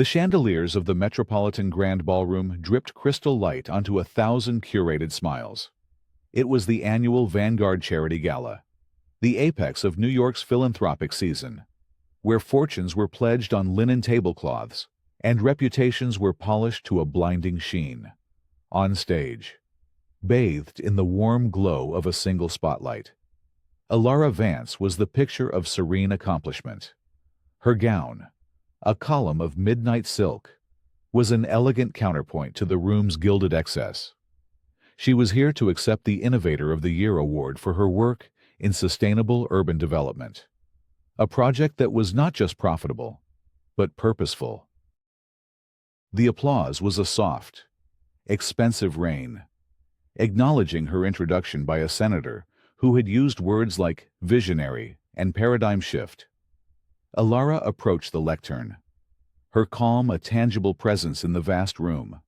The chandeliers of the Metropolitan Grand Ballroom dripped crystal light onto 1,000 curated smiles. It was the annual Vanguard Charity Gala, the apex of New York's philanthropic season, where fortunes were pledged on linen tablecloths and reputations were polished to a blinding sheen. On stage, bathed in the warm glow of a single spotlight, Ilara Vance was the picture of serene accomplishment. Her gown, a column of midnight silk, was an elegant counterpoint to the room's gilded excess. She was here to accept the Innovator of the Year award for her work in sustainable urban development, a project that was not just profitable, but purposeful. The applause was a soft, expensive rain, acknowledging her introduction by a senator who had used words like visionary and paradigm shift. Ilara approached the lectern, her calm a tangible presence in the vast room.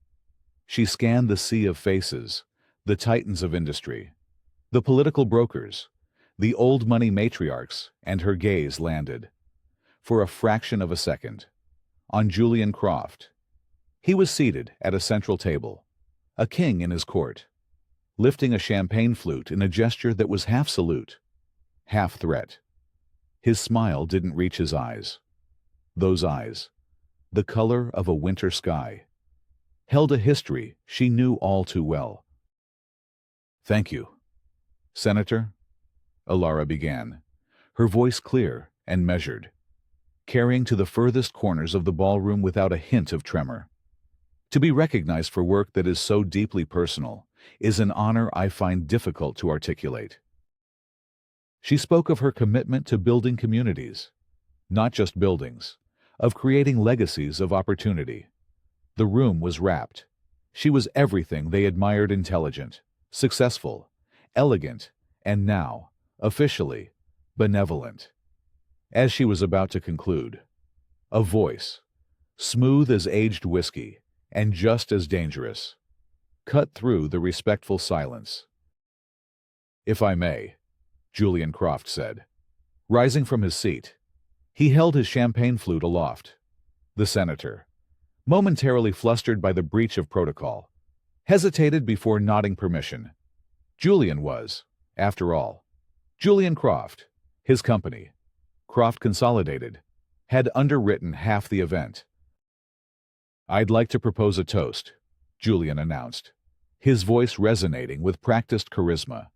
She scanned the sea of faces, the titans of industry, the political brokers, the old money matriarchs, and her gaze landed, for a fraction of a second, on Julian Croft. He was seated at a central table, a king in his court, lifting a champagne flute in a gesture that was half salute, half threat. His smile didn't reach his eyes. Those eyes, the color of a winter sky, held a history she knew all too well. "Thank you, Senator," Ilara began, her voice clear and measured, carrying to the furthest corners of the ballroom without a hint of tremor. "To be recognized for work that is so deeply personal is an honor I find difficult to articulate." She spoke of her commitment to building communities, not just buildings, of creating legacies of opportunity. The room was rapt. She was everything they admired: intelligent, successful, elegant, and now, officially, benevolent. As she was about to conclude, a voice, smooth as aged whiskey and just as dangerous, cut through the respectful silence. "If I may," Julian Croft said, rising from his seat. He held his champagne flute aloft. The senator, momentarily flustered by the breach of protocol, hesitated before nodding permission. Julian was, after all, Julian Croft. His company, Croft Consolidated, had underwritten half the event. "I'd like to propose a toast," Julian announced, his voice resonating with practiced charisma.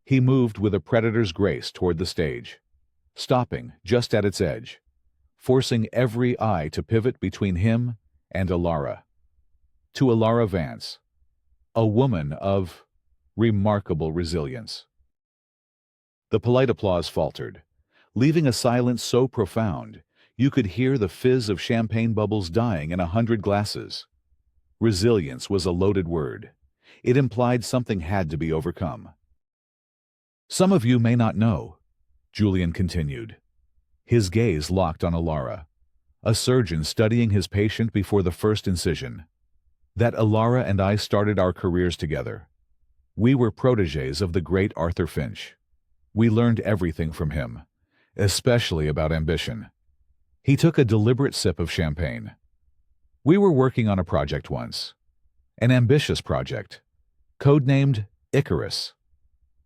He moved with a predator's grace toward the stage, stopping just at its edge, forcing every eye to pivot between him and Ilara. To Ilara Vance, a woman of remarkable resilience. The polite applause faltered, leaving a silence so profound you could hear the fizz of champagne bubbles dying in 100 glasses. Resilience was a loaded word. It implied something had to be overcome. "Some of you may not know," Julian continued, his gaze locked on Ilara, a surgeon studying his patient before the first incision, "that Ilara and I started our careers together. We were protégés of the great Arthur Finch. We learned everything from him, especially about ambition." He took a deliberate sip of champagne. "We were working on a project once, an ambitious project, codenamed Icarus.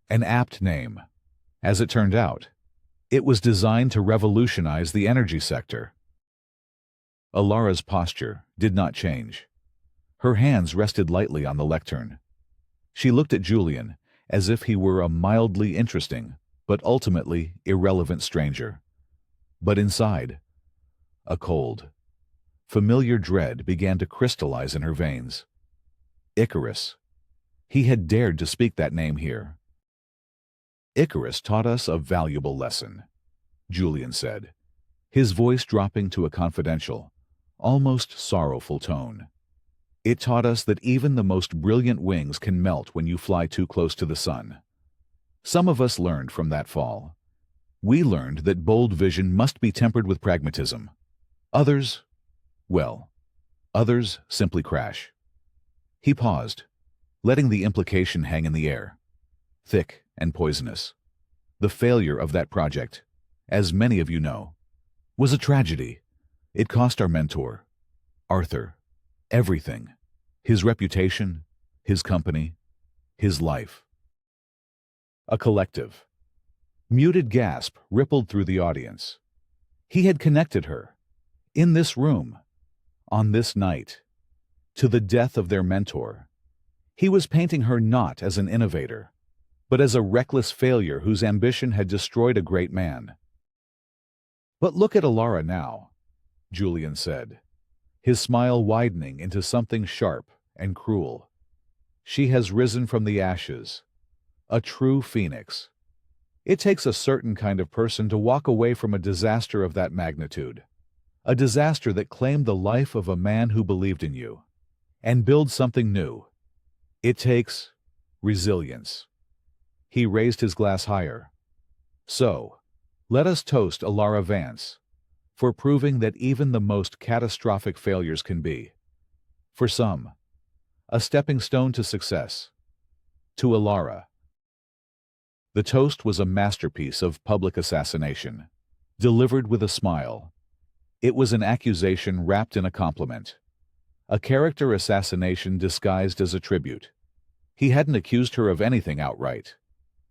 An apt name. As it turned out, it was designed to revolutionize the energy sector." Ilara's posture did not change. Her hands rested lightly on the lectern. She looked at Julian as if he were a mildly interesting, but ultimately irrelevant stranger. But inside, a cold, familiar dread began to crystallize in her veins. Icarus. He had dared to speak that name here. "Icarus taught us a valuable lesson," Julian said, his voice dropping to a confidential, almost sorrowful tone. "It taught us that even the most brilliant wings can melt when you fly too close to the sun. Some of us learned from that fall. We learned that bold vision must be tempered with pragmatism. Others, well, others simply crash." He paused, letting the implication hang in the air, thick and poisonous. The failure of that project, as many of you know, was a tragedy. It cost our mentor, Arthur. Everything. His reputation, his company, his life. A collective, muted gasp rippled through the audience. He had connected her, in this room, on this night, to the death of their mentor. He was painting her not as an innovator, but as a reckless failure whose ambition had destroyed a great man. "But look at Alara now," Julian said, his smile widening into something sharp and cruel. "She has risen from the ashes, a true phoenix. It takes a certain kind of person to walk away from a disaster of that magnitude, a disaster that claimed the life of a man who believed in you, and build something new. It takes resilience." He raised his glass higher. "So, let us toast Alara Vance, for proving that even the most catastrophic failures can be, for some, a stepping stone to success. To Alara." The toast was a masterpiece of public assassination, delivered with a smile. It was an accusation wrapped in a compliment, a character assassination disguised as a tribute. He hadn't accused her of anything outright,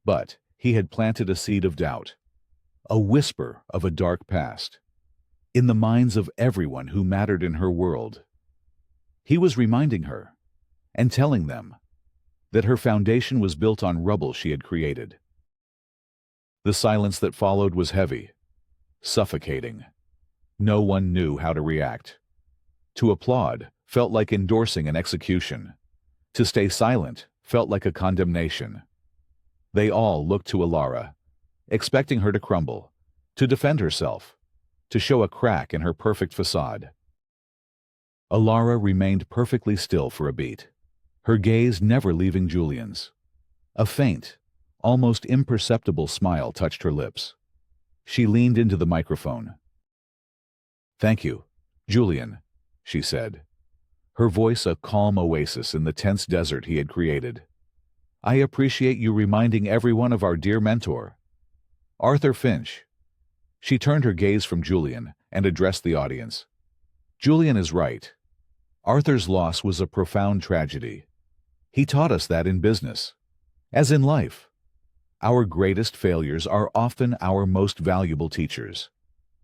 but he had planted a seed of doubt, a whisper of a dark past, in the minds of everyone who mattered in her world. He was reminding her, and telling them, that her foundation was built on rubble she had created. The silence that followed was heavy, suffocating. No one knew how to react. To applaud felt like endorsing an execution. To stay silent felt like a condemnation. They all looked to Alara, expecting her to crumble, to defend herself, to show a crack in her perfect facade. Alara remained perfectly still for a beat, her gaze never leaving Julian's. A faint, almost imperceptible smile touched her lips. She leaned into the microphone. "Thank you, Julian," she said, her voice a calm oasis in the tense desert he had created. "I appreciate you reminding everyone of our dear mentor, Arthur Finch." She turned her gaze from Julian and addressed the audience. "Julian is right. Arthur's loss was a profound tragedy. He taught us that in business, as in life. Our greatest failures are often our most valuable teachers.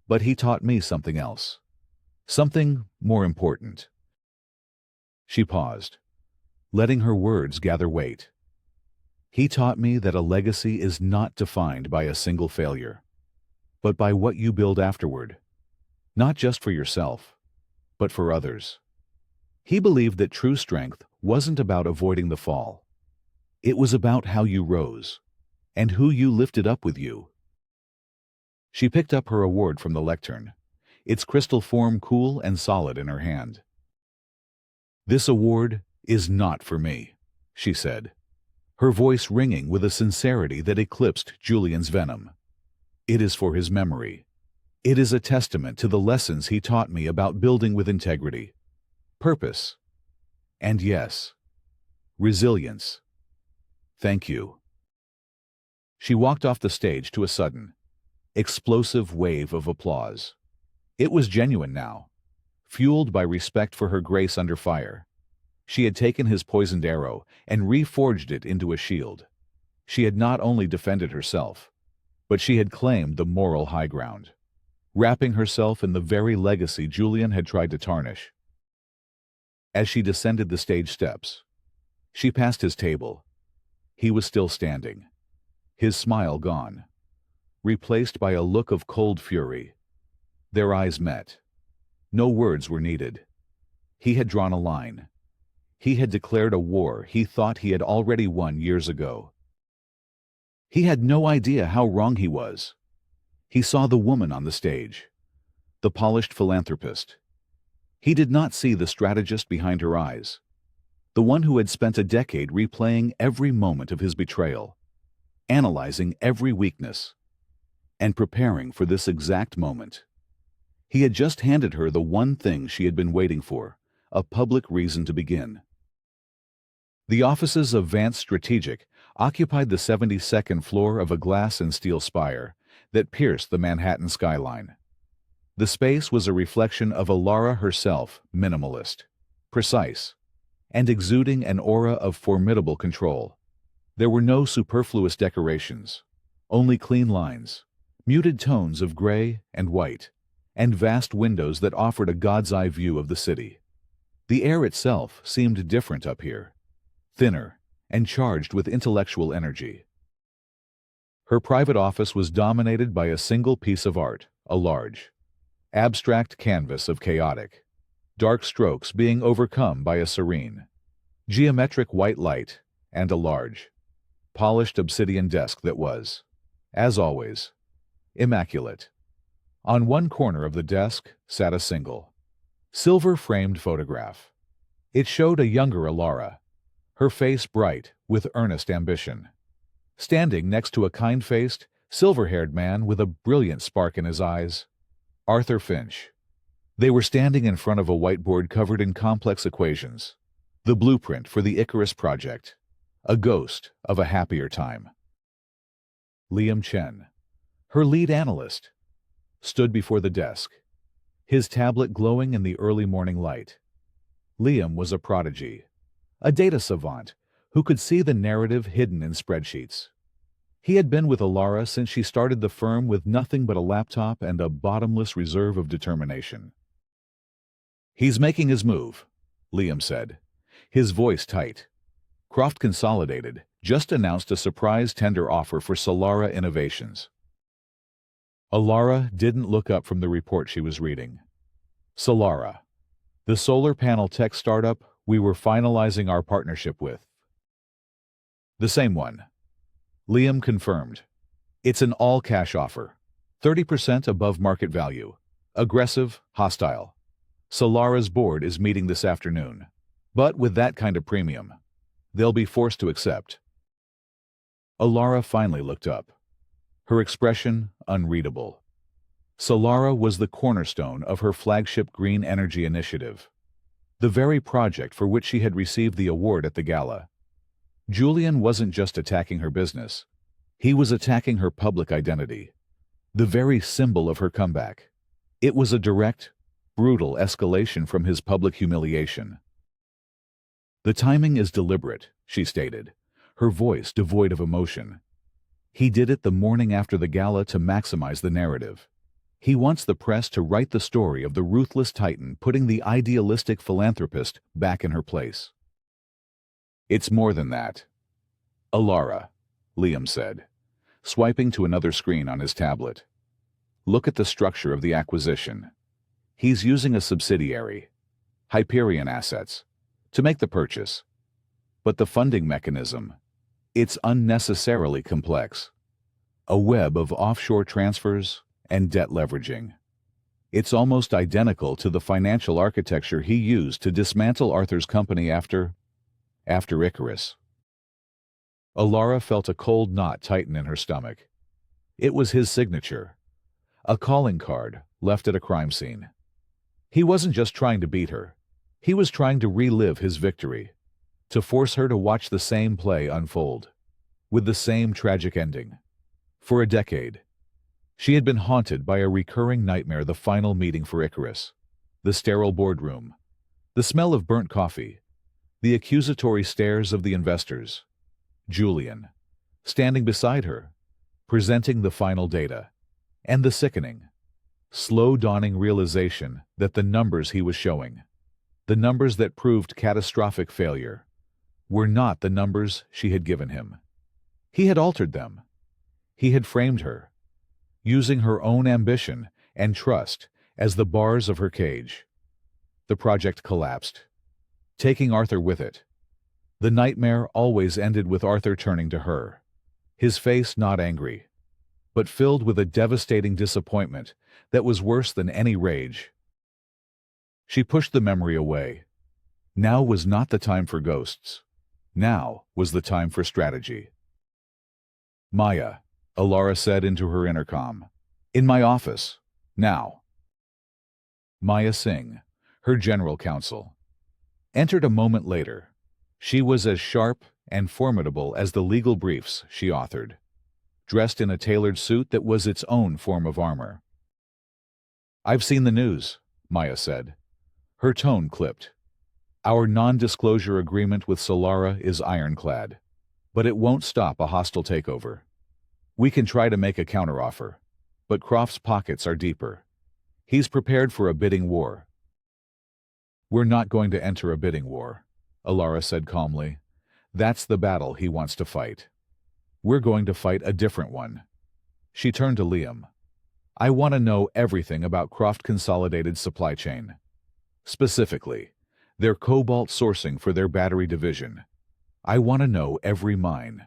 But he taught me something else, something more important." She paused, letting her words gather weight. "He taught me that a legacy is not defined by a single failure, but by what you build afterward, not just for yourself, but for others." He believed that true strength wasn't about avoiding the fall. It was about how you rose, and who you lifted up with you. She picked up her award from the lectern, its crystal form cool and solid in her hand. "This award is not for me," she said, her voice ringing with a sincerity that eclipsed Julian's venom. "It is for his memory. It is a testament to the lessons he taught me about building with integrity, purpose, and yes, resilience. Thank you." She walked off the stage to a sudden, explosive wave of applause. It was genuine now, fueled by respect for her grace under fire. She had taken his poisoned arrow and reforged it into a shield. She had not only defended herself, but she had claimed the moral high ground, wrapping herself in the very legacy Julian had tried to tarnish. As she descended the stage steps, she passed his table. He was still standing, his smile gone, replaced by a look of cold fury. Their eyes met. No words were needed. He had drawn a line. He had declared a war he thought he had already won years ago. He had no idea how wrong he was. He saw the woman on the stage, the polished philanthropist. He did not see the strategist behind her eyes, the one who had spent a decade replaying every moment of his betrayal, analyzing every weakness, and preparing for this exact moment. He had just handed her the one thing she had been waiting for, a public reason to begin. The offices of Vance Strategic occupied the 72nd floor of a glass and steel spire that pierced the Manhattan skyline. The space was a reflection of Alara herself, minimalist, precise, and exuding an aura of formidable control. There were no superfluous decorations, only clean lines, muted tones of gray and white, and vast windows that offered a god's-eye view of the city. The air itself seemed different up here, thinner and charged with intellectual energy. Her private office was dominated by a single piece of art, a large, abstract canvas of chaotic, dark strokes being overcome by a serene, geometric white light and a large, polished obsidian desk that was, as always, immaculate. On one corner of the desk sat a single, silver-framed photograph. It showed a younger Alara, her face bright with earnest ambition, standing next to a kind-faced, silver-haired man with a brilliant spark in his eyes, Arthur Finch. They were standing in front of a whiteboard covered in complex equations, the blueprint for the Icarus project, a ghost of a happier time. Liam Chen, her lead analyst, stood before the desk, his tablet glowing in the early morning light. Liam was a prodigy, a data savant who could see the narrative hidden in spreadsheets. He had been with Alara since she started the firm with nothing but a laptop and a bottomless reserve of determination. "He's making his move," Liam said, his voice tight. Croft Consolidated just announced a surprise tender offer for Solara Innovations. Alara didn't look up from the report she was reading. Solara, the solar panel tech startup we were finalizing our partnership with. The same one. Liam confirmed. It's an all-cash offer, 30% above market value, aggressive, hostile. Solara's board is meeting this afternoon, but with that kind of premium, they'll be forced to accept. Alara finally looked up, her expression unreadable. Solara was the cornerstone of her flagship green energy initiative, the very project for which she had received the award at the gala. Julian wasn't just attacking her business, he was attacking her public identity, the very symbol of her comeback. It was a direct, brutal escalation from his public humiliation. "The timing is deliberate," she stated, her voice devoid of emotion. "He did it the morning after the gala to maximize the narrative. He wants the press to write the story of the ruthless titan putting the idealistic philanthropist back in her place." "It's more than that." "Alara," Liam said, swiping to another screen on his tablet. "Look at the structure of the acquisition. He's using a subsidiary, Hyperion Assets, to make the purchase. But the funding mechanism, it's unnecessarily complex. A web of offshore transfers and debt leveraging. It's almost identical to the financial architecture he used to dismantle Arthur's company after Icarus." Alara felt a cold knot tighten in her stomach. It was his signature, a calling card left at a crime scene. He wasn't just trying to beat her, he was trying to relive his victory, to force her to watch the same play unfold, with the same tragic ending. For a decade, she had been haunted by a recurring nightmare: the final meeting for Icarus, the sterile boardroom, the smell of burnt coffee, the accusatory stares of the investors. Julian, standing beside her, presenting the final data, and the sickening, slow-dawning realization that the numbers he was showing, the numbers that proved catastrophic failure, were not the numbers she had given him. He had altered them. He had framed her, using her own ambition and trust as the bars of her cage. The project collapsed, taking Arthur with it. The nightmare always ended with Arthur turning to her, his face not angry, but filled with a devastating disappointment that was worse than any rage. She pushed the memory away. Now was not the time for ghosts. Now was the time for strategy. "Maya," Alara said into her intercom. "In my office. Now." Maya Singh, her general counsel, entered a moment later. She was as sharp and formidable as the legal briefs she authored, dressed in a tailored suit that was its own form of armor. I've seen the news, Maya said. Her tone clipped. Our non-disclosure agreement with Solara is ironclad, but it won't stop a hostile takeover. We can try to make a counteroffer, but Croft's pockets are deeper. He's prepared for a bidding war. We're not going to enter a bidding war, Alara said calmly. That's the battle he wants to fight. We're going to fight a different one. She turned to Liam. I want to know everything about Croft Consolidated supply chain. Specifically, their cobalt sourcing for their battery division. I want to know every mine,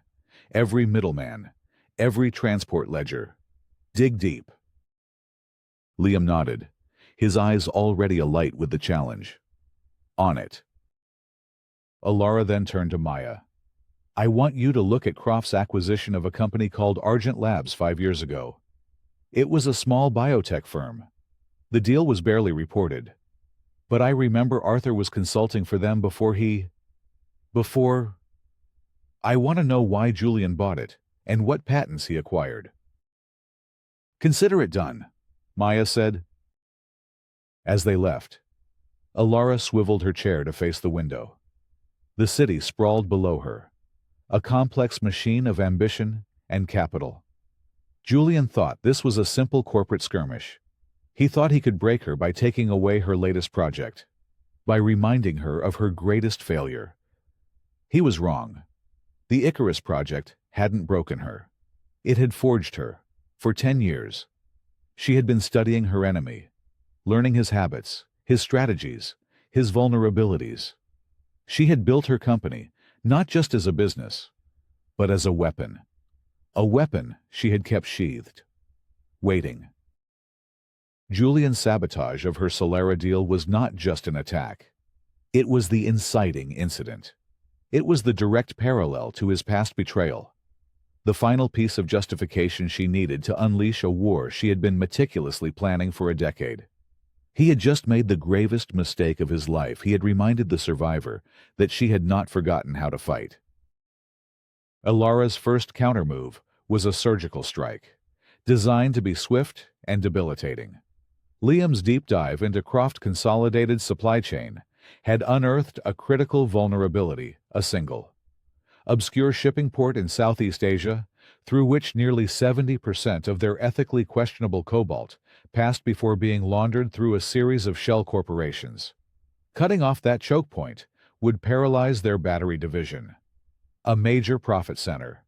every middleman, every transport ledger. Dig deep. Liam nodded, his eyes already alight with the challenge. On it. Alara then turned to Maya. I want you to look at Croft's acquisition of a company called Argent Labs 5 years ago. It was a small biotech firm. The deal was barely reported. But I remember Arthur was consulting for them before I want to know why Julian bought it, and what patents he acquired. Consider it done, Maya said. As they left, Alara swiveled her chair to face the window. The city sprawled below her, a complex machine of ambition and capital. Julian thought this was a simple corporate skirmish. He thought he could break her by taking away her latest project, by reminding her of her greatest failure. He was wrong. The Icarus project hadn't broken her. It had forged her. For 10 years, she had been studying her enemy, learning his habits, his strategies, his vulnerabilities. She had built her company, not just as a business, but as a weapon. A weapon she had kept sheathed, waiting. Julian's sabotage of her Solara deal was not just an attack. It was the inciting incident. It was the direct parallel to his past betrayal. The final piece of justification she needed to unleash a war she had been meticulously planning for a decade. He had just made the gravest mistake of his life. He had reminded the survivor that she had not forgotten how to fight. Alara's first countermove was a surgical strike, designed to be swift and debilitating. Liam's deep dive into Croft Consolidated supply chain had unearthed a critical vulnerability, a single, obscure shipping port in Southeast Asia, through which nearly 70% of their ethically questionable cobalt passed before being laundered through a series of shell corporations. Cutting off that choke point would paralyze their battery division, a major profit center.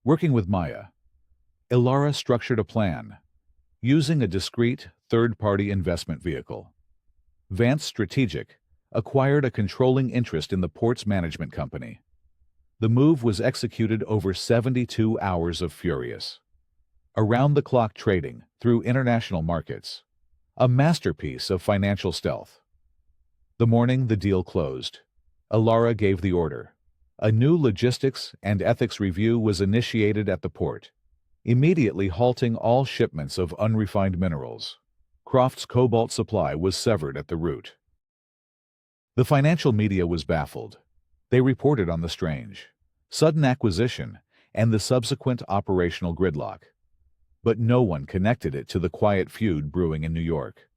Working with Maya, Alara structured a plan, using a discreet third-party investment vehicle. Vance Strategic acquired a controlling interest in the port's management company. The move was executed over 72 hours of furious, around-the-clock trading through international markets, a masterpiece of financial stealth. The morning the deal closed, Alara gave the order. A new logistics and ethics review was initiated at the port, immediately halting all shipments of unrefined minerals. Croft's cobalt supply was severed at the root. The financial media was baffled. They reported on the strange, sudden acquisition and the subsequent operational gridlock. But no one connected it to the quiet feud brewing in New York.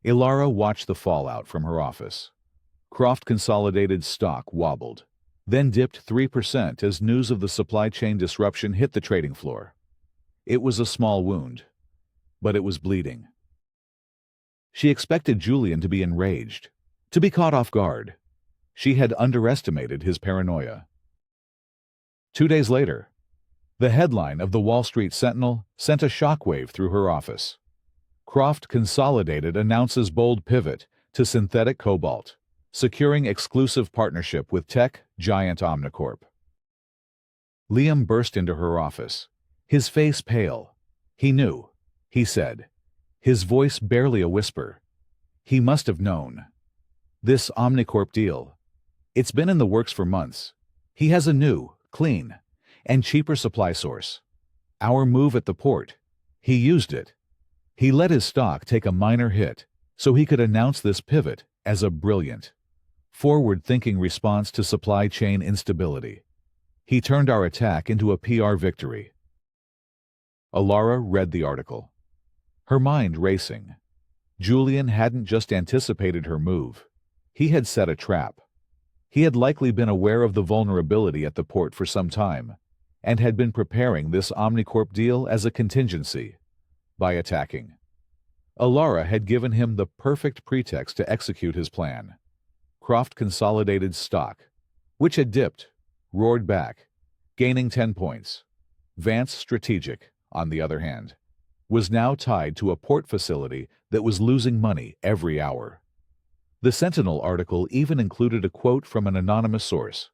Alara watched the fallout from her office. Croft Consolidated stock wobbled, then dipped 3% as news of the supply chain disruption hit the trading floor. It was a small wound, but it was bleeding. She expected Julian to be enraged, to be caught off guard. She had underestimated his paranoia. 2 days later, the headline of the Wall Street Sentinel sent a shockwave through her office. Croft Consolidated announces bold pivot to synthetic cobalt, securing exclusive partnership with tech giant Omnicorp. Liam burst into her office, his face pale. He knew, he said, his voice barely a whisper. He must have known. This Omnicorp deal, it's been in the works for months. He has a new, clean, and cheaper supply source. Our move at the port, he used it. He let his stock take a minor hit so he could announce this pivot as a brilliant, forward-thinking response to supply chain instability. He turned our attack into a PR victory. Alara read the article. her mind racing. Julian hadn't just anticipated her move. He had set a trap. He had likely been aware of the vulnerability at the port for some time, and had been preparing this Omnicorp deal as a contingency by attacking. Alara had given him the perfect pretext to execute his plan. Croft Consolidated's stock, which had dipped, roared back, gaining 10 points. Vance Strategic, on the other hand, was now tied to a port facility that was losing money every hour. The Sentinel article even included a quote from an anonymous source,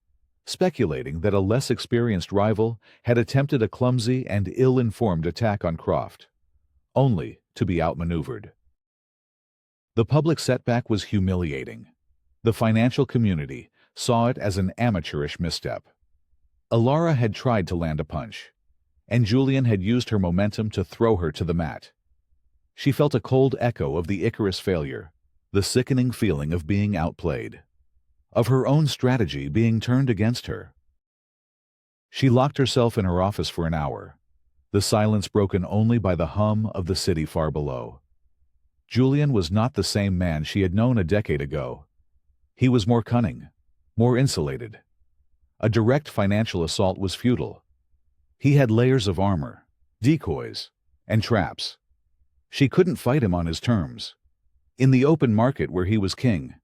speculating that a less experienced rival had attempted a clumsy and ill-informed attack on Croft, only to be outmaneuvered. The public setback was humiliating. The financial community saw it as an amateurish misstep. Alara had tried to land a punch, and Julian had used her momentum to throw her to the mat. She felt a cold echo of the Icarus failure, the sickening feeling of being outplayed, of her own strategy being turned against her. She locked herself in her office for an hour, the silence broken only by the hum of the city far below. Julian was not the same man she had known a decade ago. He was more cunning, more insulated. A direct financial assault was futile. He had layers of armor, decoys, and traps. She couldn't fight him on his terms. In the open market where he was king,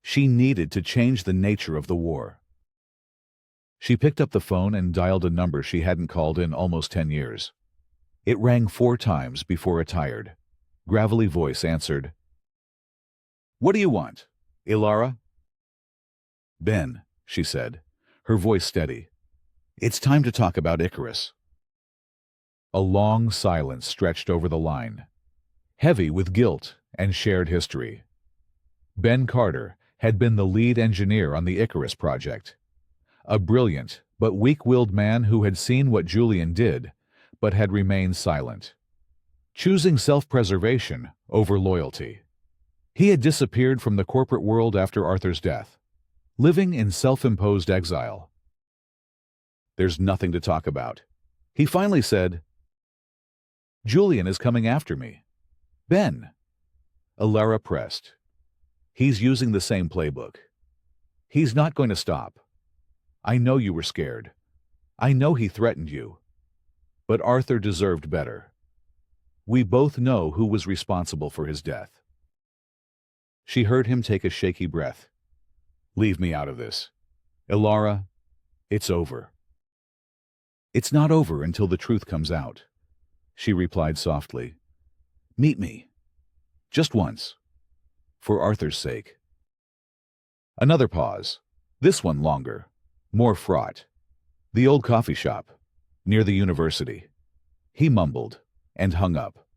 she needed to change the nature of the war. She picked up the phone and dialed a number she hadn't called in almost 10 years. It rang 4 times before a tired, gravelly voice answered. "What do you want, Alara?" "Ben," she said, her voice steady. "It's time to talk about Icarus." A long silence stretched over the line, heavy with guilt and shared history. Ben Carter had been the lead engineer on the Icarus project, a brilliant but weak-willed man who had seen what Julian did, but had remained silent, choosing self-preservation over loyalty. He had disappeared from the corporate world after Arthur's death, living in self-imposed exile. "There's nothing to talk about," he finally said. "Julian is coming after me." "Ben," Alara pressed. "He's using the same playbook. He's not going to stop. I know you were scared. I know he threatened you. But Arthur deserved better. We both know who was responsible for his death." She heard him take a shaky breath. "Leave me out of this. Alara, it's over." "It's not over until the truth comes out," she replied softly. "Meet me. Just once. For Arthur's sake." Another pause. This one longer, more fraught. The old coffee shop, near the university. He mumbled and hung up.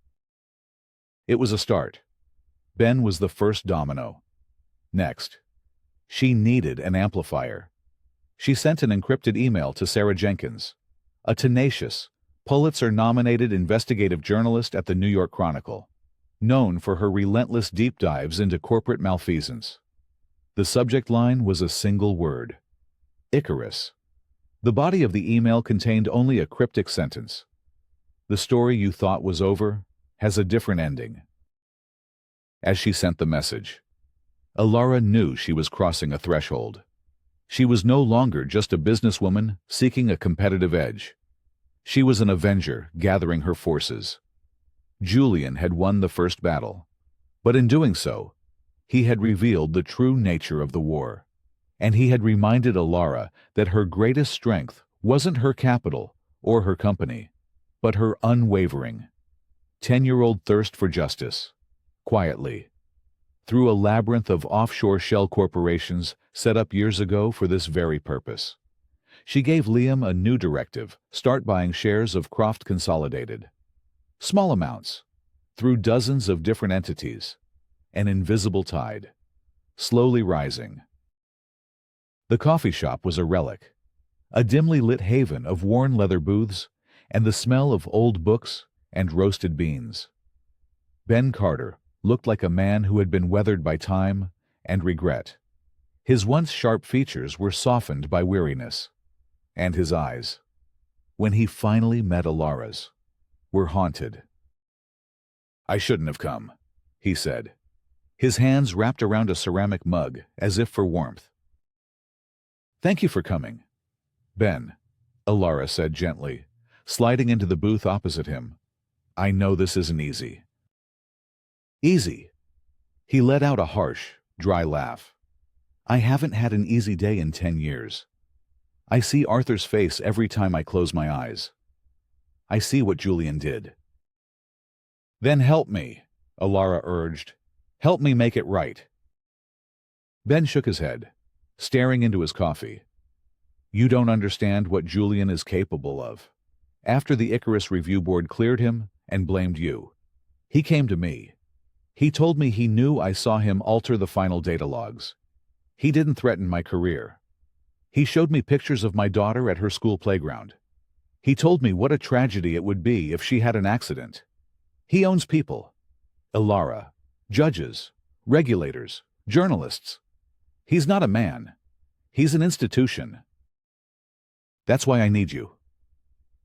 It was a start. Ben was the first domino. Next, she needed an amplifier. She sent an encrypted email to Sarah Jenkins, a tenacious, Pulitzer-nominated investigative journalist at the New York Chronicle, known for her relentless deep dives into corporate malfeasance. The subject line was a single word: Icarus. The body of the email contained only a cryptic sentence: "The story you thought was over has a different ending." As she sent the message, Alara knew she was crossing a threshold. She was no longer just a businesswoman seeking a competitive edge. She was an avenger gathering her forces. Julian had won the first battle, but in doing so, he had revealed the true nature of the war, and he had reminded Alara that her greatest strength wasn't her capital or her company, but her unwavering, 10-year-old thirst for justice, quietly, through a labyrinth of offshore shell corporations set up years ago for this very purpose. She gave Liam a new directive: start buying shares of Croft Consolidated. Small amounts, through dozens of different entities, an invisible tide, slowly rising. The coffee shop was a relic, a dimly lit haven of worn leather booths and the smell of old books and roasted beans. Ben Carter looked like a man who had been weathered by time and regret. His once sharp features were softened by weariness, and his eyes, when he finally met Alara's, were haunted. I shouldn't have come, he said, his hands wrapped around a ceramic mug as if for warmth. Thank you for coming, Ben, Alara said gently, sliding into the booth opposite him. I know this isn't easy. Easy? He let out a harsh, dry laugh. I haven't had an easy day in 10 years. I see Arthur's face every time I close my eyes. I see what Julian did. Then help me, Alara urged. Help me make it right. Ben shook his head, staring into his coffee. You don't understand what Julian is capable of. After the Icarus Review Board cleared him and blamed you, he came to me. He told me he knew I saw him alter the final data logs. He didn't threaten my career. He showed me pictures of my daughter at her school playground. He told me what a tragedy it would be if she had an accident. He owns people. Alara, judges, regulators, journalists. He's not a man. He's an institution. That's why I need you.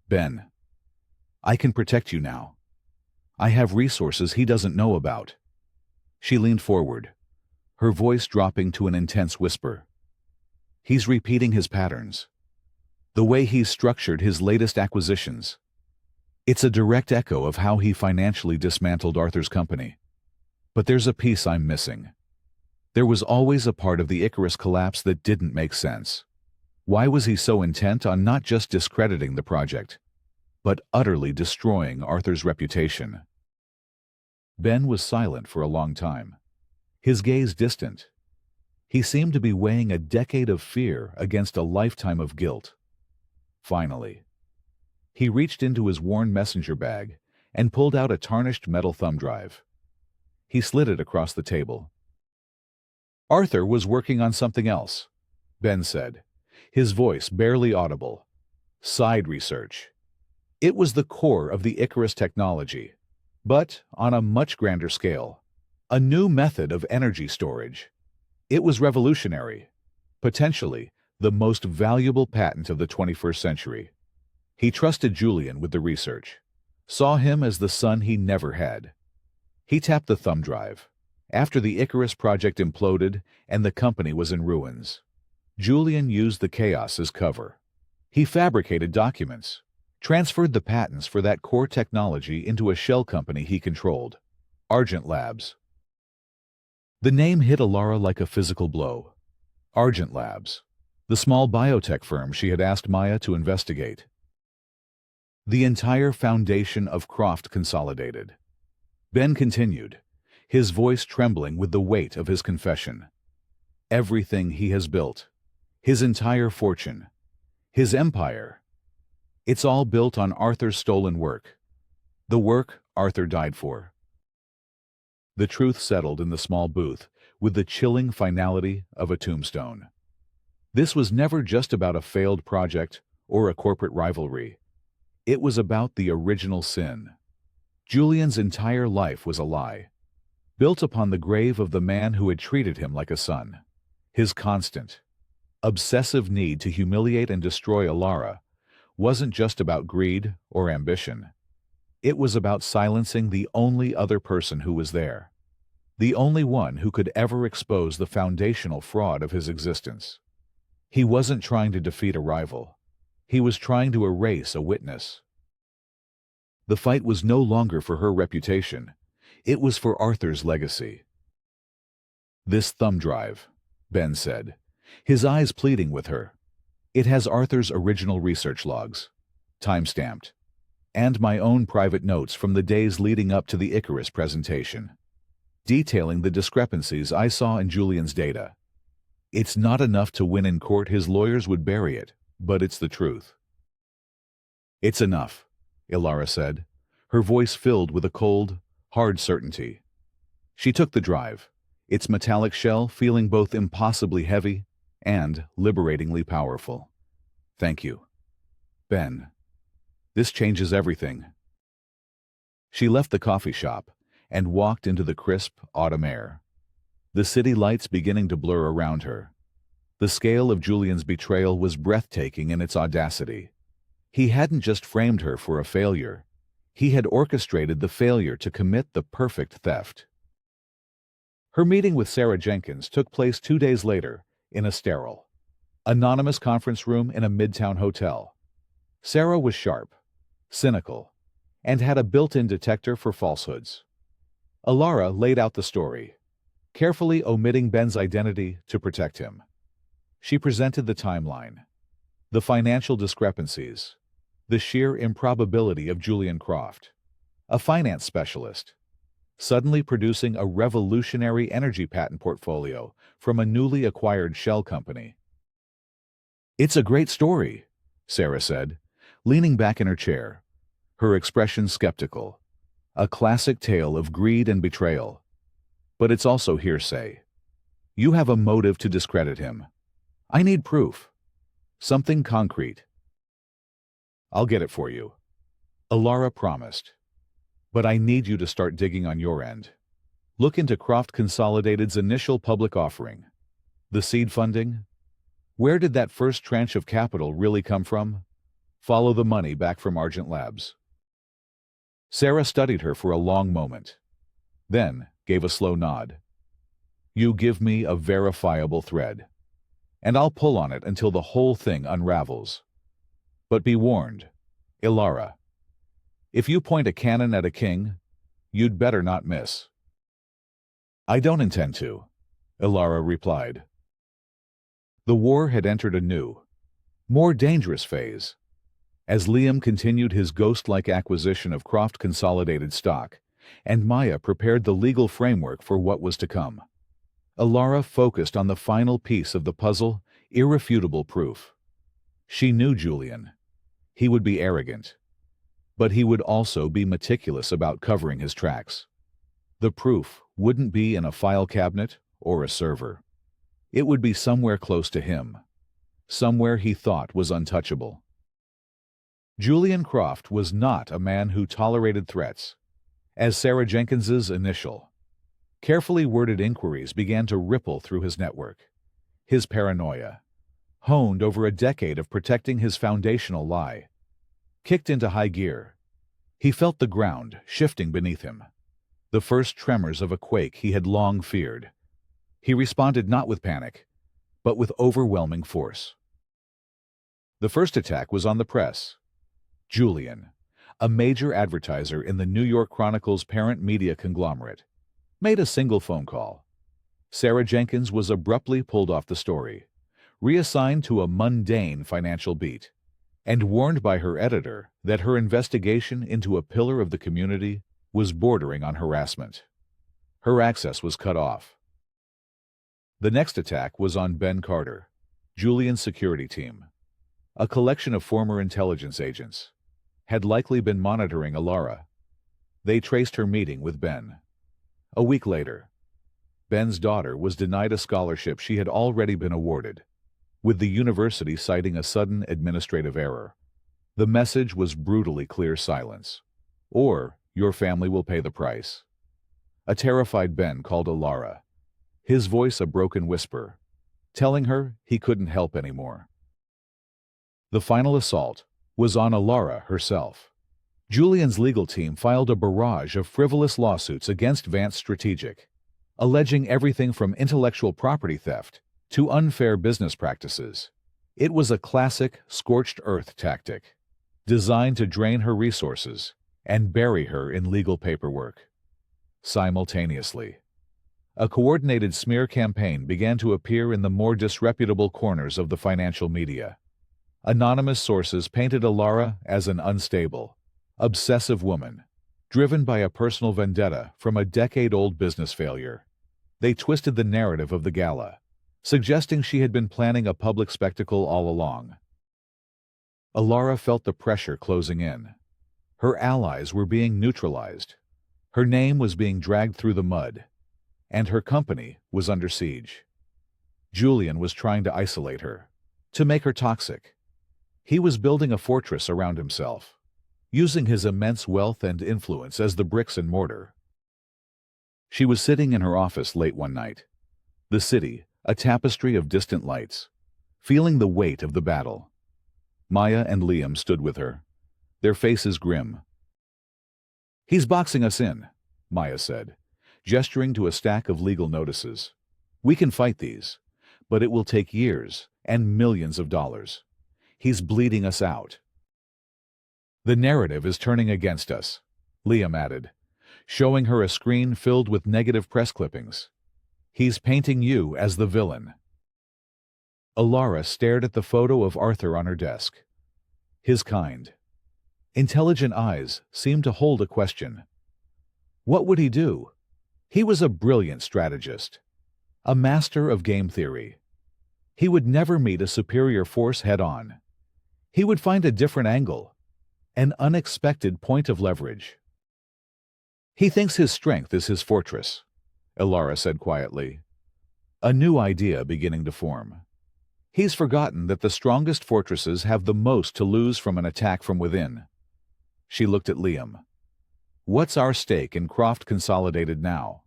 Ben, I can protect you now. I have resources he doesn't know about. She leaned forward, her voice dropping to an intense whisper. He's repeating his patterns. The way he's structured his latest acquisitions. It's a direct echo of how he financially dismantled Arthur's company. But there's a piece I'm missing. There was always a part of the Icarus collapse that didn't make sense. Why was he so intent on not just discrediting the project, but utterly destroying Arthur's reputation? Ben was silent for a long time, his gaze distant. He seemed to be weighing a decade of fear against a lifetime of guilt. Finally, he reached into his worn messenger bag and pulled out a tarnished metal thumb drive. He slid it across the table. Arthur was working on something else, Ben said, his voice barely audible. Side research. It was the core of the Icarus technology, but on a much grander scale. A new method of energy storage. It was revolutionary, potentially the most valuable patent of the 21st century. He trusted Julian with the research, saw him as the son he never had. He tapped the thumb drive. After the Icarus project imploded and the company was in ruins, Julian used the chaos as cover. He fabricated documents, transferred the patents for that core technology into a shell company he controlled, Argent Labs. The name hit Alara like a physical blow. Argent Labs, the small biotech firm she had asked Maya to investigate. The entire foundation of Croft consolidated. Ben continued, his voice trembling with the weight of his confession. Everything he has built, his entire fortune, his empire, it's all built on Arthur's stolen work. The work Arthur died for. The truth settled in the small booth with the chilling finality of a tombstone. This was never just about a failed project or a corporate rivalry. It was about the original sin. Julian's entire life was a lie, built upon the grave of the man who had treated him like a son. His constant, obsessive need to humiliate and destroy Alara wasn't just about greed or ambition. It was about silencing the only other person who was there, the only one who could ever expose the foundational fraud of his existence. He wasn't trying to defeat a rival. He was trying to erase a witness. The fight was no longer for her reputation. It was for Arthur's legacy. This thumb drive, Ben said, his eyes pleading with her. It has Arthur's original research logs, time-stamped, and my own private notes from the days leading up to the Icarus presentation, detailing the discrepancies I saw in Julian's data. It's not enough to win in court. His lawyers would bury it, but it's the truth. It's enough, Alara said, her voice filled with a cold, hard certainty. She took the drive, its metallic shell feeling both impossibly heavy and liberatingly powerful. Thank you, Ben. This changes everything. She left the coffee shop and walked into the crisp autumn air, the city lights beginning to blur around her. The scale of Julian's betrayal was breathtaking in its audacity. He hadn't just framed her for a failure. He had orchestrated the failure to commit the perfect theft. Her meeting with Sarah Jenkins took place 2 days later in a sterile, anonymous conference room in a midtown hotel. Sarah was sharp, cynical, and had a built-in detector for falsehoods. Alara laid out the story, carefully omitting Ben's identity to protect him. She presented the timeline, the financial discrepancies, the sheer improbability of Julian Croft, a finance specialist, suddenly producing a revolutionary energy patent portfolio from a newly acquired shell company. "It's a great story," Sarah said, leaning back in her chair, her expression skeptical. "A classic tale of greed and betrayal. But it's also hearsay. You have a motive to discredit him. I need proof. Something concrete." "I'll get it for you," Alara promised. "But I need you to start digging on your end. Look into Croft Consolidated's initial public offering. The seed funding? Where did that first tranche of capital really come from? Follow the money back from Argent Labs." Sarah studied her for a long moment, then gave a slow nod. "You give me a verifiable thread, and I'll pull on it until the whole thing unravels. But be warned, Alara. If you point a cannon at a king, you'd better not miss." "I don't intend to," Alara replied. The war had entered a new, more dangerous phase. As Liam continued his ghost-like acquisition of Croft Consolidated stock, and Maya prepared the legal framework for what was to come, Alara focused on the final piece of the puzzle, irrefutable proof. She knew Julian. He would be arrogant, but he would also be meticulous about covering his tracks. The proof wouldn't be in a file cabinet or a server. It would be somewhere close to him, somewhere he thought was untouchable. Julian Croft was not a man who tolerated threats. As Sarah Jenkins's initial, carefully worded inquiries began to ripple through his network, his paranoia, honed over a decade of protecting his foundational lie, kicked into high gear. He felt the ground shifting beneath him, the first tremors of a quake he had long feared. He responded not with panic, but with overwhelming force. The first attack was on the press. Julian, a major advertiser in the New York Chronicle's parent media conglomerate, made a single phone call. Sarah Jenkins was abruptly pulled off the story, reassigned to a mundane financial beat, and warned by her editor that her investigation into a pillar of the community was bordering on harassment. Her access was cut off. The next attack was on Ben Carter, Julian's security team. A collection of former intelligence agents had likely been monitoring Alara. They traced her meeting with Ben. A week later, Ben's daughter was denied a scholarship she had already been awarded, with the university citing a sudden administrative error. The message was brutally clear: silence, or your family will pay the price. A terrified Ben called Alara, his voice a broken whisper, telling her he couldn't help anymore. The final assault was on Alara herself. Julian's legal team filed a barrage of frivolous lawsuits against Vance Strategic, alleging everything from intellectual property theft to unfair business practices. It was a classic scorched earth tactic, designed to drain her resources and bury her in legal paperwork. Simultaneously, a coordinated smear campaign began to appear in the more disreputable corners of the financial media. Anonymous sources painted Alara as an unstable, obsessive woman, driven by a personal vendetta from a decade-old business failure. They twisted the narrative of the gala, suggesting she had been planning a public spectacle all along. Alara felt the pressure closing in. Her allies were being neutralized. Her name was being dragged through the mud, and her company was under siege. Julian was trying to isolate her, to make her toxic. He was building a fortress around himself, using his immense wealth and influence as the bricks and mortar. She was sitting in her office late one night, the city a tapestry of distant lights, feeling the weight of the battle. Maya and Liam stood with her, their faces grim. "He's boxing us in," Maya said, gesturing to a stack of legal notices. "We can fight these, but it will take years and millions of dollars. He's bleeding us out." "The narrative is turning against us," Liam added, showing her a screen filled with negative press clippings. "He's painting you as the villain." Alara stared at the photo of Arthur on her desk. His kind, intelligent eyes seemed to hold a question. What would he do? He was a brilliant strategist, a master of game theory. He would never meet a superior force head-on. He would find a different angle, an unexpected point of leverage. "He thinks his strength is his fortress," Alara said quietly, a new idea beginning to form. "He's forgotten that the strongest fortresses have the most to lose from an attack from within." She looked at Liam. "What's our stake in Croft Consolidated now?"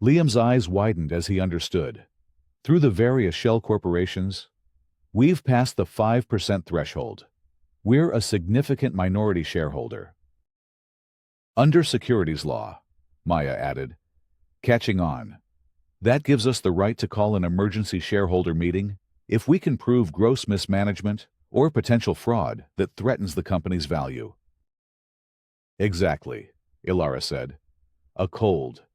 Liam's eyes widened as he understood. Through the various shell corporations, we've passed the 5% threshold. We're a significant minority shareholder. Under securities law, Maya added, catching on. That gives us the right to call an emergency shareholder meeting if we can prove gross mismanagement or potential fraud that threatens the company's value. Exactly, Ilara said, a cold,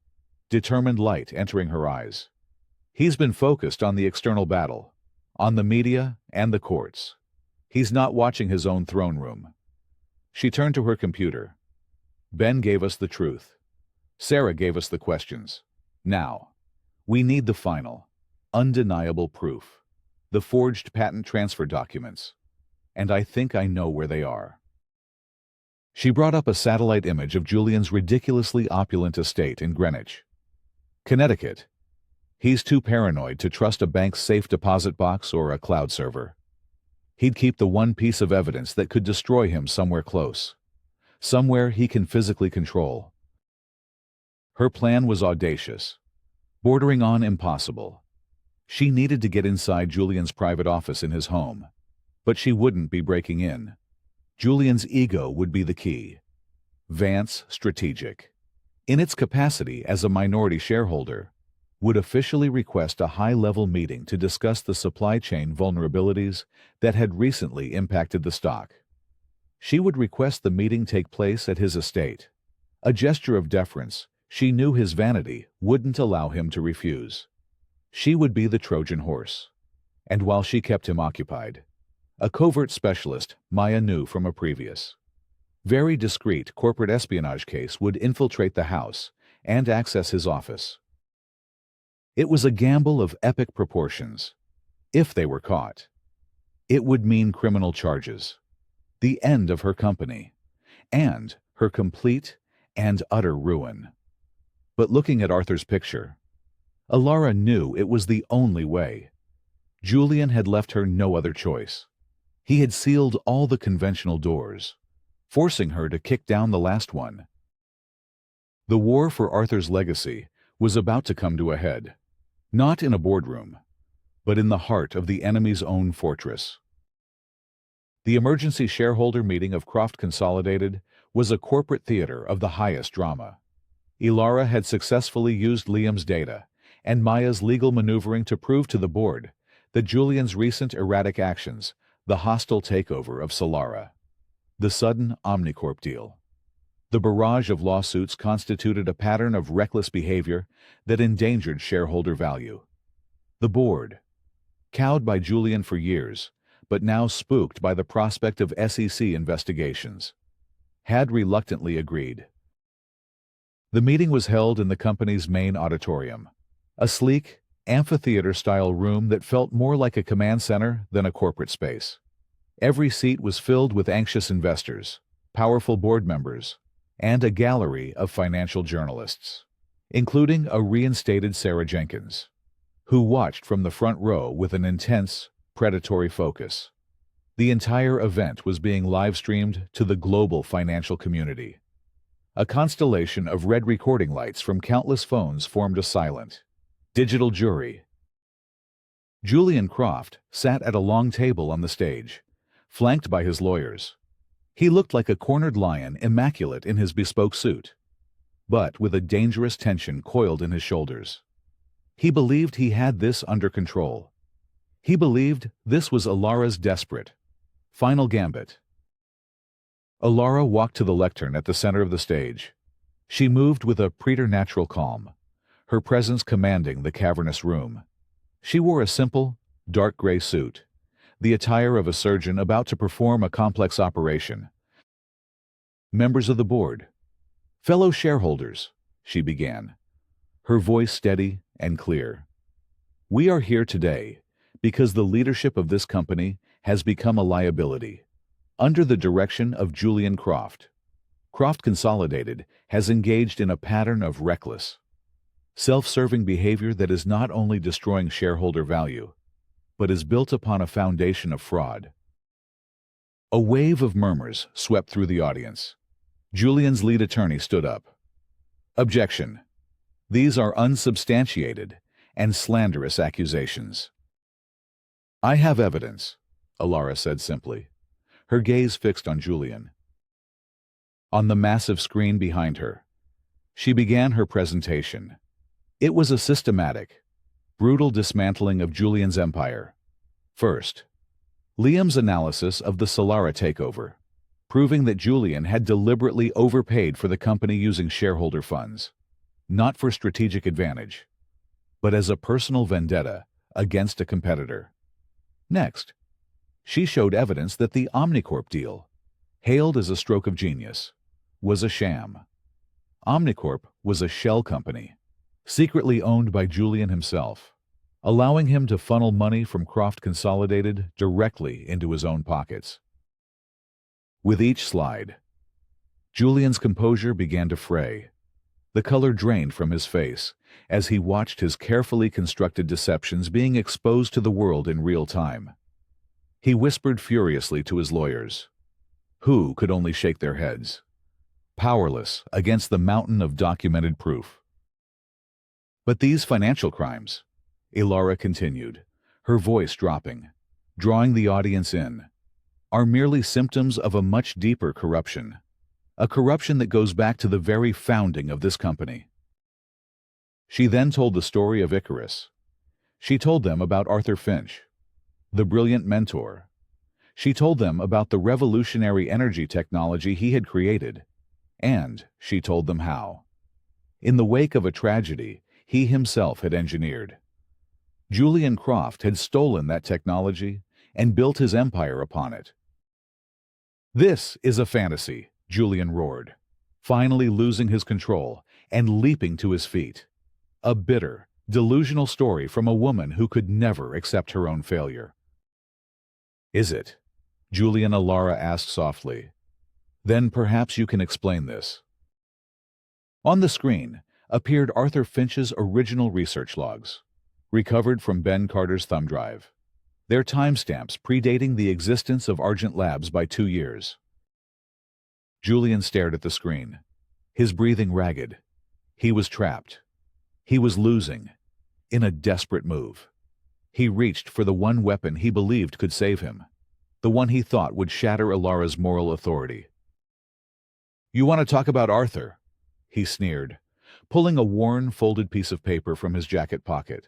determined light entering her eyes. He's been focused on the external battle, on the media and the courts. He's not watching his own throne room. She turned to her computer. Ben gave us the truth. Sarah gave us the questions. Now, we need the final, undeniable proof. The forged patent transfer documents. And I think I know where they are. She brought up a satellite image of Julian's ridiculously opulent estate in Greenwich, Connecticut. He's too paranoid to trust a bank's safe deposit box or a cloud server. He'd keep the one piece of evidence that could destroy him somewhere close, somewhere he can physically control. Her plan was audacious, bordering on impossible. She needed to get inside Julian's private office in his home, but she wouldn't be breaking in. Julian's ego would be the key. Vance Strategic, in its capacity as a minority shareholder, would officially request a high-level meeting to discuss the supply chain vulnerabilities that had recently impacted the stock. She would request the meeting take place at his estate, a gesture of deference she knew his vanity wouldn't allow him to refuse. She would be the Trojan horse. And while she kept him occupied, a covert specialist Maya knew from a previous, very discreet corporate espionage case would infiltrate the house and access his office. It was a gamble of epic proportions. If they were caught, it would mean criminal charges, the end of her company, and her complete and utter ruin. But looking at Arthur's picture, Alara knew it was the only way. Julian had left her no other choice. He had sealed all the conventional doors, forcing her to kick down the last one. The war for Arthur's legacy was about to come to a head, not in a boardroom, but in the heart of the enemy's own fortress. The emergency shareholder meeting of Croft Consolidated was a corporate theater of the highest drama. Ilara had successfully used Liam's data and Maya's legal maneuvering to prove to the board that Julian's recent erratic actions, the hostile takeover of Solara, the sudden Omnicorp deal, the barrage of lawsuits constituted a pattern of reckless behavior that endangered shareholder value. The board, cowed by Julian for years, but now spooked by the prospect of SEC investigations, had reluctantly agreed. The meeting was held in the company's main auditorium, a sleek, amphitheater-style room that felt more like a command center than a corporate space. Every seat was filled with anxious investors, powerful board members, and a gallery of financial journalists, including a reinstated Sarah Jenkins, who watched from the front row with an intense, predatory focus. The entire event was being live-streamed to the global financial community. A constellation of red recording lights from countless phones formed a silent, digital jury. Julian Croft sat at a long table on the stage, flanked by his lawyers. He looked like a cornered lion, immaculate in his bespoke suit, but with a dangerous tension coiled in his shoulders. He believed he had this under control. He believed this was Alara's desperate, final gambit. Alara walked to the lectern at the center of the stage. She moved with a preternatural calm, her presence commanding the cavernous room. She wore a simple, dark gray suit, the attire of a surgeon about to perform a complex operation. "Members of the board, fellow shareholders," she began, her voice steady and clear. "We are here today because the leadership of this company has become a liability. Under the direction of Julian Croft, Croft Consolidated has engaged in a pattern of reckless, self-serving behavior that is not only destroying shareholder value, but is built upon a foundation of fraud." A wave of murmurs swept through the audience. Julian's lead attorney stood up. "Objection. These are unsubstantiated and slanderous accusations." "I have evidence," Alara said simply, her gaze fixed on Julian. On the massive screen behind her, she began her presentation. It was a systematic, brutal dismantling of Julian's empire. First, Liam's analysis of the Solara takeover, proving that Julian had deliberately overpaid for the company using shareholder funds, not for strategic advantage, but as a personal vendetta against a competitor. Next, she showed evidence that the Omnicorp deal, hailed as a stroke of genius, was a sham. Omnicorp was a shell company, secretly owned by Julian himself, allowing him to funnel money from Croft Consolidated directly into his own pockets. With each slide, Julian's composure began to fray. The color drained from his face as he watched his carefully constructed deceptions being exposed to the world in real time. He whispered furiously to his lawyers, who could only shake their heads, powerless against the mountain of documented proof. "But these financial crimes," Alara continued, her voice dropping, drawing the audience in, "are merely symptoms of a much deeper corruption, a corruption that goes back to the very founding of this company." She then told the story of Icarus. She told them about Arthur Finch, the brilliant mentor. She told them about the revolutionary energy technology he had created, and she told them how, in the wake of a tragedy he himself had engineered, Julian Croft had stolen that technology and built his empire upon it. "This is a fantasy," Julian roared, finally losing his control and leaping to his feet. A bitter, delusional story from a woman who could never accept her own failure. "Is it?" Julian Alara asked softly. "Then perhaps you can explain this." On the screen appeared Arthur Finch's original research logs, recovered from Ben Carter's thumb drive, their timestamps predating the existence of Argent Labs by 2 years. Julian stared at the screen, his breathing ragged. He was trapped. He was losing. In a desperate move, he reached for the one weapon he believed could save him, the one he thought would shatter Alara's moral authority. "You want to talk about Arthur?" he sneered, pulling a worn, folded piece of paper from his jacket pocket.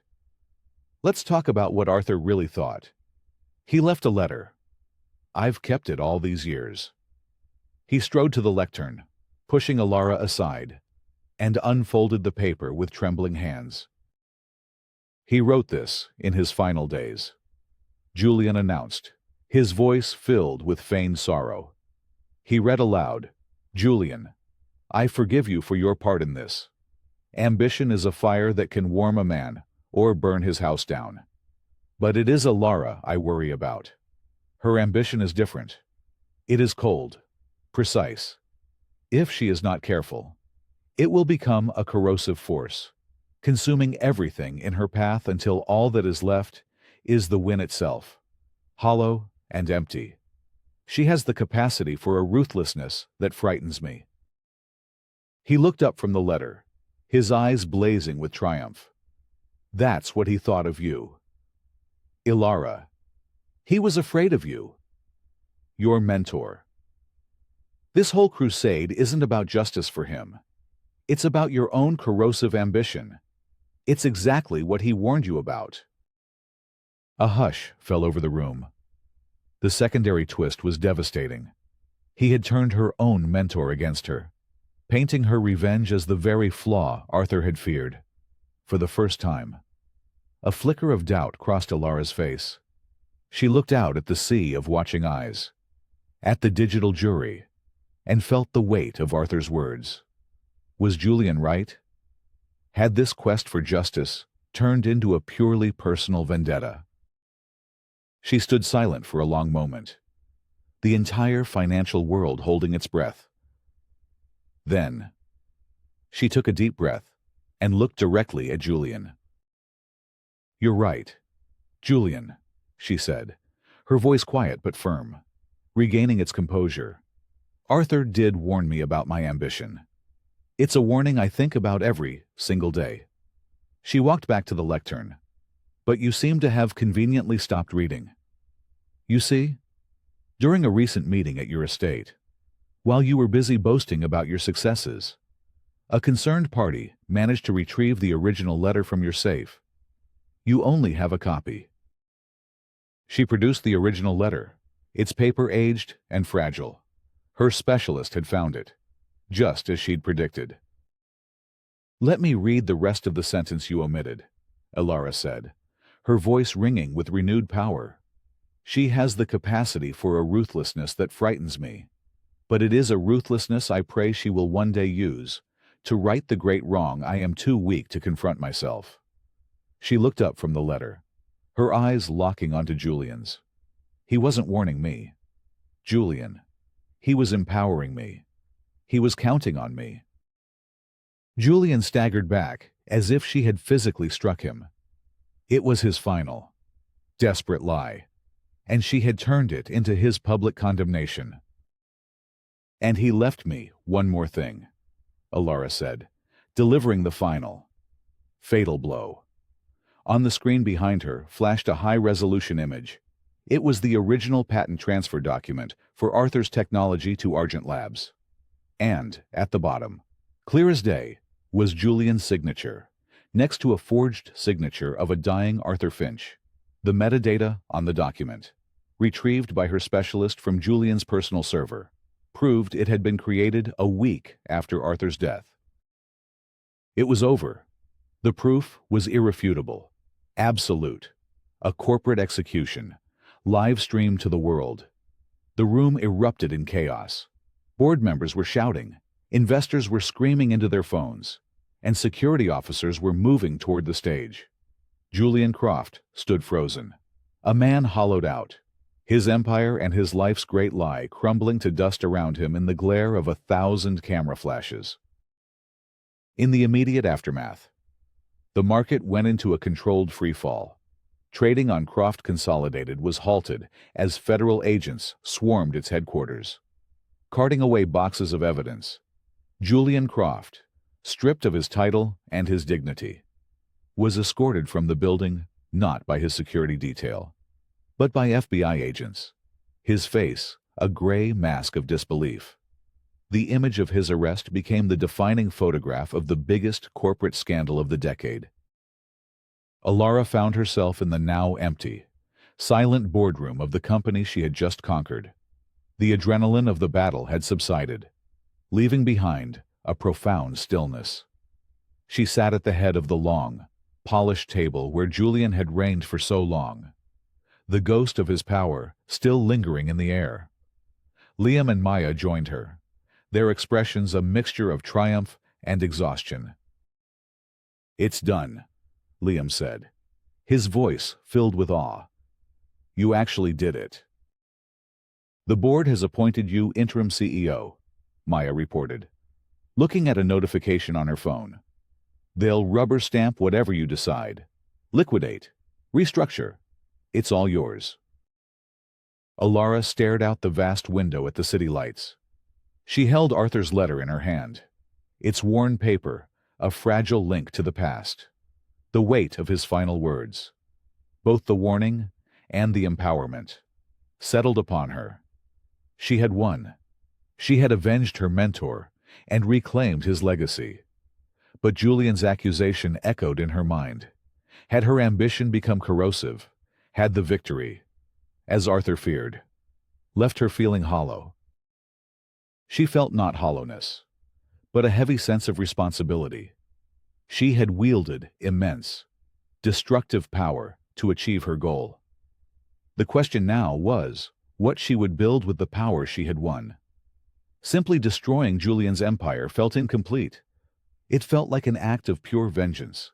"Let's talk about what Arthur really thought. He left a letter. I've kept it all these years." He strode to the lectern, pushing Alara aside, and unfolded the paper with trembling hands. "He wrote this in his final days," Julian announced, his voice filled with feigned sorrow. He read aloud, "Julian, I forgive you for your part in this. Ambition is a fire that can warm a man or burn his house down. But it is Alara I worry about. Her ambition is different. It is cold, precise. If she is not careful, it will become a corrosive force, consuming everything in her path until all that is left is the win itself, hollow and empty. She has the capacity for a ruthlessness that frightens me." He looked up from the letter, his eyes blazing with triumph. "That's what he thought of you. Alara. He was afraid of you. Your mentor. This whole crusade isn't about justice for him. It's about your own corrosive ambition. It's exactly what he warned you about." A hush fell over the room. The secondary twist was devastating. He had turned her own mentor against her, painting her revenge as the very flaw Arthur had feared. For the first time, a flicker of doubt crossed Alara's face. She looked out at the sea of watching eyes, at the digital jury, and felt the weight of Arthur's words. Was Julian right? Had this quest for justice turned into a purely personal vendetta? She stood silent for a long moment, the entire financial world holding its breath. Then, she took a deep breath and looked directly at Julian. "You're right, Julian," she said, her voice quiet but firm, regaining its composure. "Arthur did warn me about my ambition. It's a warning I think about every single day." She walked back to the lectern. "But you seem to have conveniently stopped reading. You see, during a recent meeting at your estate, while you were busy boasting about your successes, a concerned party managed to retrieve the original letter from your safe. You only have a copy." She produced the original letter. Its paper-aged and fragile. Her specialist had found it, just as she'd predicted. "Let me read the rest of the sentence you omitted," Alara said, her voice ringing with renewed power. "She has the capacity for a ruthlessness that frightens me, but it is a ruthlessness I pray she will one day use to right the great wrong I am too weak to confront myself." She looked up from the letter, her eyes locking onto Julian's. He wasn't warning me. Julian. He was empowering me. He was counting on me. Julian staggered back, as if she had physically struck him. It was his final, desperate lie, and she had turned it into his public condemnation. "And he left me one more thing," Alara said, delivering the final, fatal blow. On the screen behind her flashed a high-resolution image. It was the original patent transfer document for Arthur's technology to Argent Labs. And, at the bottom, clear as day, was Julian's signature, next to a forged signature of a dying Arthur Finch. The metadata on the document, retrieved by her specialist from Julian's personal server, proved it had been created a week after Arthur's death. It was over. The proof was irrefutable, absolute, a corporate execution, live-streamed to the world. The room erupted in chaos. Board members were shouting, investors were screaming into their phones, and security officers were moving toward the stage. Julian Croft stood frozen, a man hollowed out, his empire and his life's great lie crumbling to dust around him in the glare of 1,000 camera flashes. In the immediate aftermath, the market went into a controlled freefall. Trading on Croft Consolidated was halted as federal agents swarmed its headquarters. Carting away boxes of evidence, Julian Croft, stripped of his title and his dignity, was escorted from the building not by his security detail, but by FBI agents, his face a gray mask of disbelief. The image of his arrest became the defining photograph of the biggest corporate scandal of the decade. Alara found herself in the now empty, silent boardroom of the company she had just conquered. The adrenaline of the battle had subsided, leaving behind a profound stillness. She sat at the head of the long, polished table where Julian had reigned for so long, the ghost of his power still lingering in the air. Liam and Maya joined her, their expressions a mixture of triumph and exhaustion. "It's done," Liam said, his voice filled with awe. "You actually did it." "The board has appointed you interim CEO," Maya reported, looking at a notification on her phone. "They'll rubber stamp whatever you decide. Liquidate. Restructure. It's all yours." Alara stared out the vast window at the city lights. She held Arthur's letter in her hand, its worn paper, a fragile link to the past. The weight of his final words, both the warning and the empowerment, settled upon her. She had won. She had avenged her mentor and reclaimed his legacy. But Julian's accusation echoed in her mind. Had her ambition become corrosive? Had the victory, as Arthur feared, left her feeling hollow? She felt not hollowness, but a heavy sense of responsibility. She had wielded immense, destructive power to achieve her goal. The question now was what she would build with the power she had won. Simply destroying Julian's empire felt incomplete. It felt like an act of pure vengeance,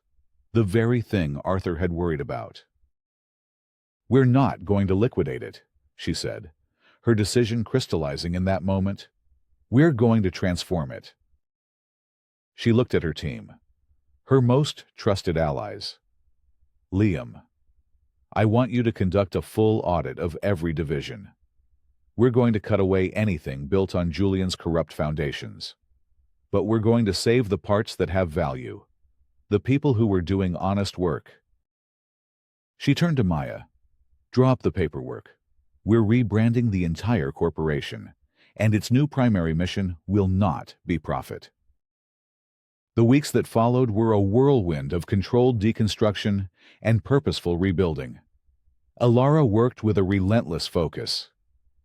the very thing Arthur had worried about. "We're not going to liquidate it," she said, her decision crystallizing in that moment. "We're going to transform it." She looked at her team, her most trusted allies. "Liam, I want you to conduct a full audit of every division. We're going to cut away anything built on Julian's corrupt foundations. But we're going to save the parts that have value, the people who were doing honest work." She turned to Maya. "Draw up the paperwork. We're rebranding the entire corporation, and its new primary mission will not be profit." The weeks that followed were a whirlwind of controlled deconstruction and purposeful rebuilding. Alara worked with a relentless focus,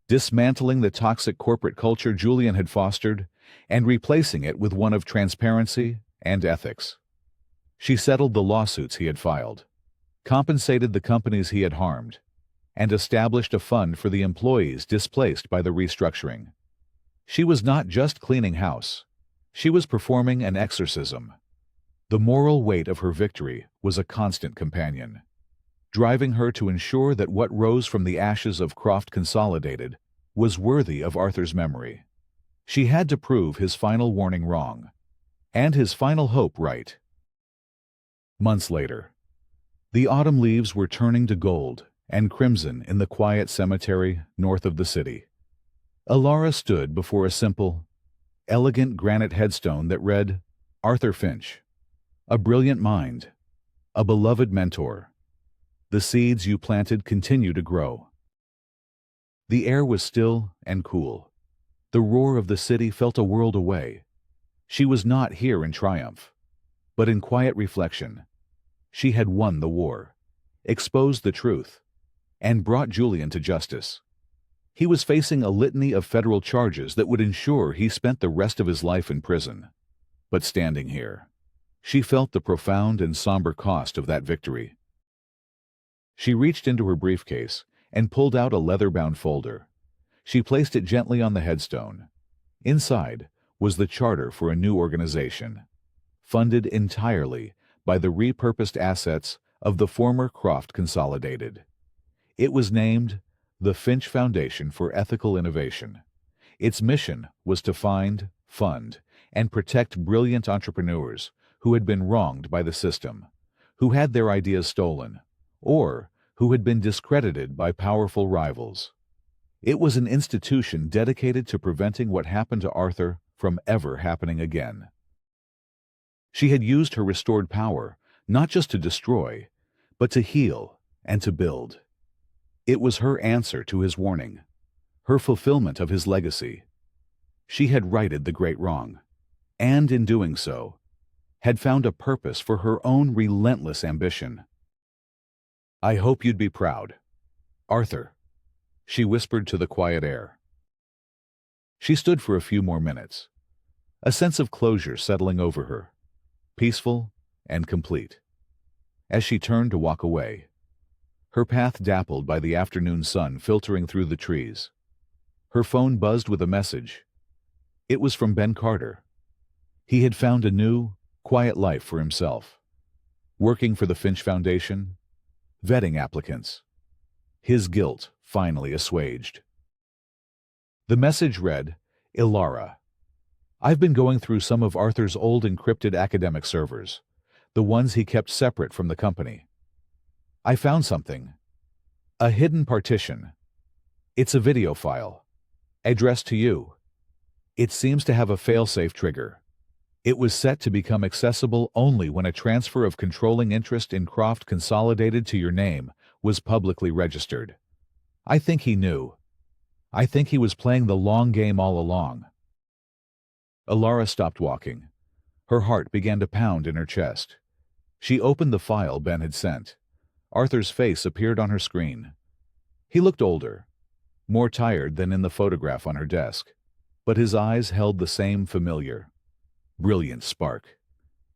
dismantling the toxic corporate culture Julian had fostered and replacing it with one of transparency and ethics. She settled the lawsuits he had filed, compensated the companies he had harmed, and established a fund for the employees displaced by the restructuring. She was not just cleaning house. She was performing an exorcism. The moral weight of her victory was a constant companion, driving her to ensure that what rose from the ashes of Croft Consolidated was worthy of Arthur's memory. She had to prove his final warning wrong, and his final hope right. Months later, the autumn leaves were turning to gold and crimson in the quiet cemetery north of the city. Alara stood before a simple, elegant granite headstone that read, "Arthur Finch, a brilliant mind, a beloved mentor. The seeds you planted continue to grow." The air was still and cool. The roar of the city felt a world away. She was not here in triumph, but in quiet reflection. She had won the war, exposed the truth, and brought Julian to justice. He was facing a litany of federal charges that would ensure he spent the rest of his life in prison. But standing here, she felt the profound and somber cost of that victory. She reached into her briefcase and pulled out a leather-bound folder. She placed it gently on the headstone. Inside was the charter for a new organization, funded entirely by the repurposed assets of the former Croft Consolidated. It was named the Finch Foundation for Ethical Innovation. Its mission was to find, fund, and protect brilliant entrepreneurs who had been wronged by the system, who had their ideas stolen, or who had been discredited by powerful rivals. It was an institution dedicated to preventing what happened to Arthur from ever happening again. She had used her restored power not just to destroy, but to heal and to build. It was her answer to his warning, her fulfillment of his legacy. She had righted the great wrong, and in doing so, had found a purpose for her own relentless ambition. "I hope you'd be proud, Arthur," she whispered to the quiet air. She stood for a few more minutes, a sense of closure settling over her, peaceful and complete. As she turned to walk away, her path dappled by the afternoon sun filtering through the trees, her phone buzzed with a message. It was from Ben Carter. He had found a new, quiet life for himself, working for the Finch Foundation, vetting applicants, his guilt finally assuaged. The message read, "Ilara, I've been going through some of Arthur's old encrypted academic servers, the ones he kept separate from the company. I found something. A hidden partition. It's a video file, addressed to you. It seems to have a failsafe trigger. It was set to become accessible only when a transfer of controlling interest in Croft Consolidated to your name was publicly registered. I think he knew. I think he was playing the long game all along, Alara stopped walking. Her heart began to pound in her chest. She opened the file Ben had sent. Arthur's face appeared on her screen. He looked older, more tired than in the photograph on her desk, but his eyes held the same familiar, brilliant spark.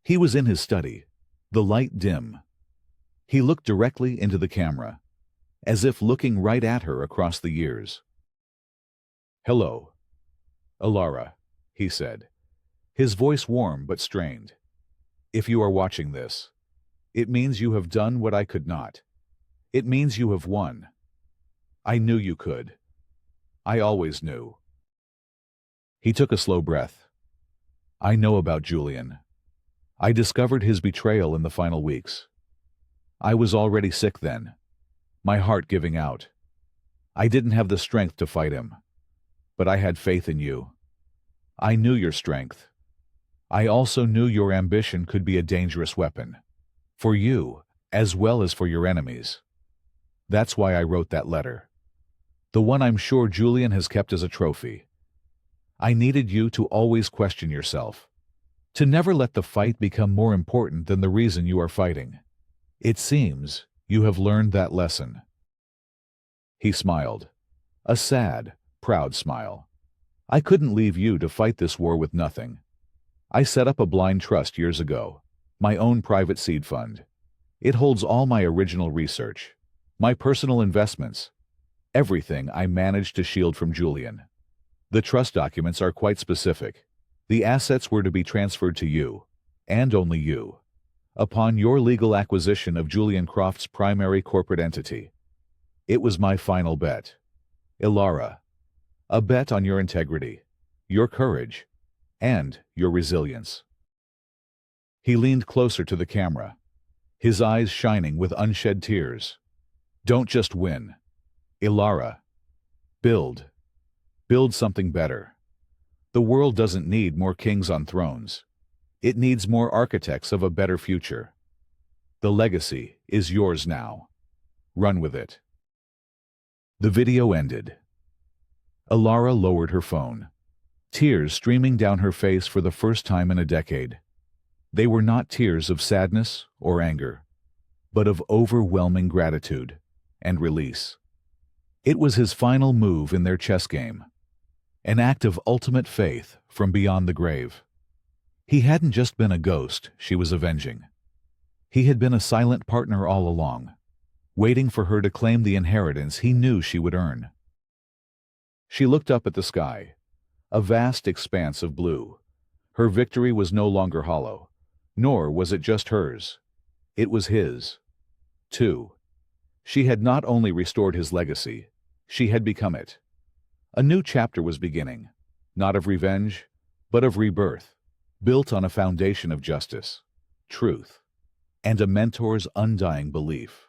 He was in his study, the light dim. He looked directly into the camera, as if looking right at her across the years. "Hello, Alara," he said, his voice warm but strained. "If you are watching this, it means you have done what I could not. It means you have won. I knew you could. I always knew." He took a slow breath. "I know about Julian. I discovered his betrayal in the final weeks. I was already sick then, my heart giving out. I didn't have the strength to fight him, but I had faith in you. I knew your strength. I also knew your ambition could be a dangerous weapon, for you as well as for your enemies. That's why I wrote that letter. The one I'm sure Julian has kept as a trophy. I needed you to always question yourself, to never let the fight become more important than the reason you are fighting. It seems you have learned that lesson." He smiled, a sad, proud smile. "I couldn't leave you to fight this war with nothing. I set up a blind trust years ago, my own private seed fund. It holds all my original research, my personal investments, everything I managed to shield from Julian. The trust documents are quite specific. The assets were to be transferred to you, and only you, upon your legal acquisition of Julian Croft's primary corporate entity. It was my final bet. Alara, a bet on your integrity, your courage, and your resilience." He leaned closer to the camera, his eyes shining with unshed tears. "Don't just win. Alara, build. Build something better. The world doesn't need more kings on thrones. It needs more architects of a better future. The legacy is yours now. Run with it." The video ended. Alara lowered her phone, tears streaming down her face for the first time in a decade. They were not tears of sadness or anger, but of overwhelming gratitude and release. It was his final move in their chess game, an act of ultimate faith from beyond the grave. He hadn't just been a ghost she was avenging. He had been a silent partner all along, waiting for her to claim the inheritance he knew she would earn. She looked up at the sky, a vast expanse of blue. Her victory was no longer hollow, nor was it just hers. It was his, too. She had not only restored his legacy, she had become it. A new chapter was beginning, not of revenge, but of rebirth, built on a foundation of justice, truth, and a mentor's undying belief.